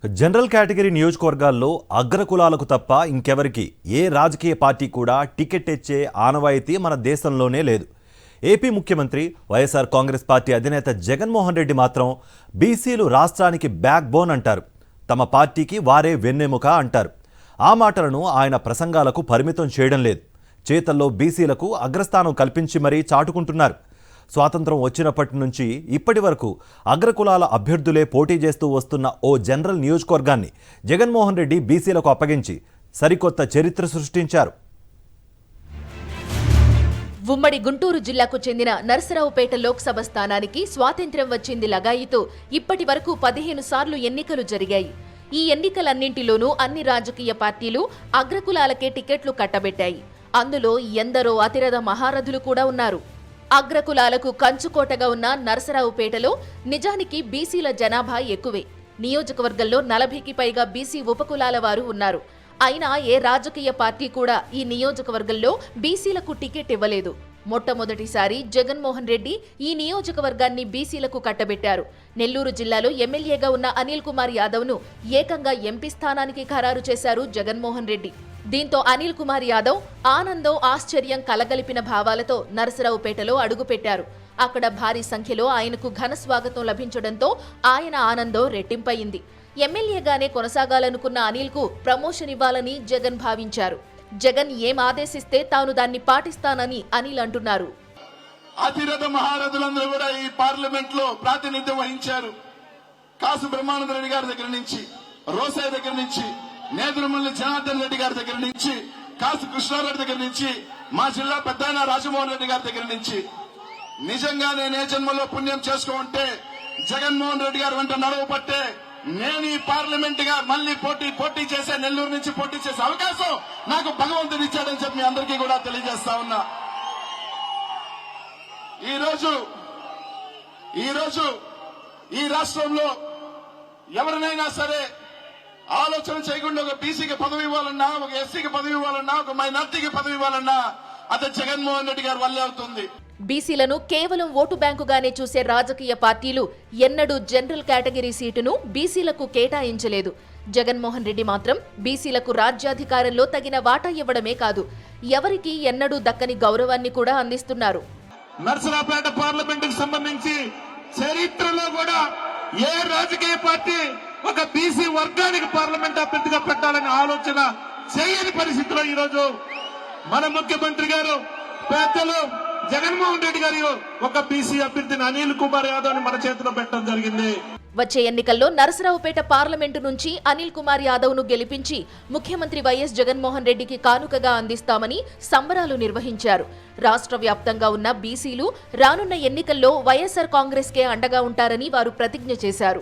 General category నియోజకవర్గాల్లో అగ్రకులాలకు తప్ప ఇంకెవరికి ఏ రాజకీయ పార్టీ కూడా టికెట్ ఇచ్చే ఆనవాయితీ మన దేశంలోనే లేదు. ఏపీ ముఖ్యమంత్రి వైఎస్ఆర్ కాంగ్రెస్ పార్టీ అధినేత జగన్మోహన్ రెడ్డి మాత్రం బీసీలు రాష్ట్రానికి బ్యాక్ బోన్ అంటారు. తమ పార్టీకి వారే వెన్నెముక అంటారు. ఆ మాటలను ఆయన ప్రసంగాలకు పరిమితం చేయడం లేదు. చేతల్లో బీసీలకు అగ్రస్థానం కల్పించి మరీ చాటుకుంటున్నారు. స్వాతంత్రం వచ్చినప్పటి నుంచి ఇప్పటి వరకు అగ్రకులాల అభ్యర్థులే పోటీ చేస్తూ వస్తున్న ఓ జనరల్ నియోజకవర్గాన్ని జగన్మోహన్ రెడ్డి బీసీలకు అప్పగించి సరికొత్త చరిత్ర సృష్టించారు. ఉమ్మడి గుంటూరు జిల్లాకు చెందిన నరసరావుపేట లోక్సభ స్థానానికి స్వాతంత్ర్యం వచ్చింది లగాయితో ఇప్పటి వరకు 15 సార్లు ఎన్నికలు జరిగాయి. ఈ ఎన్నికలన్నింటిలోనూ అన్ని రాజకీయ పార్టీలు అగ్రకులాలకే టికెట్లు కట్టబెట్టాయి. అందులో ఎందరో అతిరథ మహారథులు కూడా ఉన్నారు. అగ్రకులాలకు కంచుకోటగా ఉన్న నరసరావుపేటలో నిజానికి బీసీల జనాభా ఎక్కువే. నియోజకవర్గంలో 40కి పైగా బీసీ ఉపకులాల వారు ఉన్నారు. అయినా ఏ రాజకీయ పార్టీ కూడా ఈ నియోజకవర్గంలో బీసీలకు టికెట్ ఇవ్వలేదు. మొట్టమొదటిసారి జగన్మోహన్ రెడ్డి ఈ నియోజకవర్గాన్ని బీసీలకు కట్టబెట్టారు. నెల్లూరు జిల్లాలో ఎమ్మెల్యేగా ఉన్న అనిల్ కుమార్ యాదవ్ను ఏకంగా ఎంపీ స్థానానికి ఖరారు చేశారు జగన్మోహన్ రెడ్డి. దీంతో అనిల్ కుమార్ యాదవ్ ఆనందం ఆశ్చర్యం కలగలిపిన భావాలతో నరసరావుపేటలో అడుగుపెట్టారు. అక్కడ భారీ సంఖ్యలో ఆయనకు ఘన స్వాగతం లభించడంతో ఆయన ఆనందం రెట్టింపయింది. ఎమ్మెల్యేగానే కొనసాగాలనుకున్న అనిల్ కు ప్రమోషన్ ఇవ్వాలని జగన్ భావించారు. జగన్ ఏం ఆదేశిస్తే తాను దాన్ని పాటిస్తానని అనిల్ అంటున్నారు. అతిరథ మహారథులందరూ కూడా ఈ పార్లమెంట్ లో ప్రాతినిధ్యం వహించారు. కాసు బ్రహ్మానంద రెడ్డి గారి దగ్గర నుంచి, రోసయ్య దగ్గర నుంచి, నేదురుమల్లి జనార్దన్ రెడ్డి గారి దగ్గర నుంచి, కాసు కృష్ణారెడ్డి దగ్గర నుంచి, మా జిల్లా పెద్దాయన రాజమోహన్ రెడ్డి గారి దగ్గర నుంచి నిజంగా నేను ఏ జన్మలో పుణ్యం చేసుకోంటే జగన్మోహన్ రెడ్డి గారు వెంట నడవ పట్టే నేను ఈ పార్లమెంట్ గా మళ్ళీ పోటీ చేసే నెల్లూరు నుంచి పోటీ చేసే అవకాశం నాకు భగవంతుడు ఇచ్చాడని చెప్పి మీ అందరికీ కూడా తెలియజేస్తా ఉన్నా. ఈరోజు ఈ రాష్ట్రంలో ఎవరినైనా సరే ఆలోచన చేయకుండా ఒక బీసీకి పదవి ఇవ్వాలన్నా, ఒక ఎస్సీకి పదవి ఇవ్వాలన్నా, ఒక మైనార్టీకి పదవి ఇవ్వాలన్నా అది జగన్మోహన్ రెడ్డి గారి వల్లే అవుతుంది. బీసీలను కేవలం ఓటు బ్యాంకుగానే చూసే రాజకీయ పార్టీలు ఎన్నడూ జనరల్ కేటగిరీ సీటును బీసీలకు కేటాయించలేదు. జగన్మోహన్ రెడ్డి మాత్రం బీసీలకు రాజ్యాధికారంలో తగిన వాటా ఇవ్వడమే కాదు, ఎవరికి ఎన్నడూ దక్కని గౌరవాన్ని కూడా అందిస్తున్నారు. నర్సరావుపేట పార్లమెంట్ కు సంబంధించి చరిత్రలో కూడా ఏ రాజకీయ పార్టీ ఒక బీసీ వర్గానికి పార్లమెంట్ అభ్యర్థిగా పెట్టాలనే ఆలోచన చేయని పరిస్థితిలో ఈరోజు మన ముఖ్యమంత్రి గారు పెద్దలు జగన్మోహన్ రెడ్డి గారు ఒక బీసీ అభ్యర్థిని అనిల్ కుమార్ యాదవ్ ని మన చేతిలో పెట్టడం జరిగింది. వచ్చే ఎన్నికల్లో నరసరావుపేట పార్లమెంటు నుంచి అనిల్ కుమార్ యాదవ్ ను గెలిపించి ముఖ్యమంత్రి వైఎస్ జగన్మోహన్ రెడ్డికి కానుకగా అందిస్తామని సంబరాలు నిర్వహించారు. రాష్ట్ర వ్యాప్తంగా ఉన్న బీసీలు రానున్న ఎన్నికల్లో వైఎస్ఆర్ కాంగ్రెస్ కే అండగా ఉంటారని వారు ప్రతిజ్ఞ చేశారు.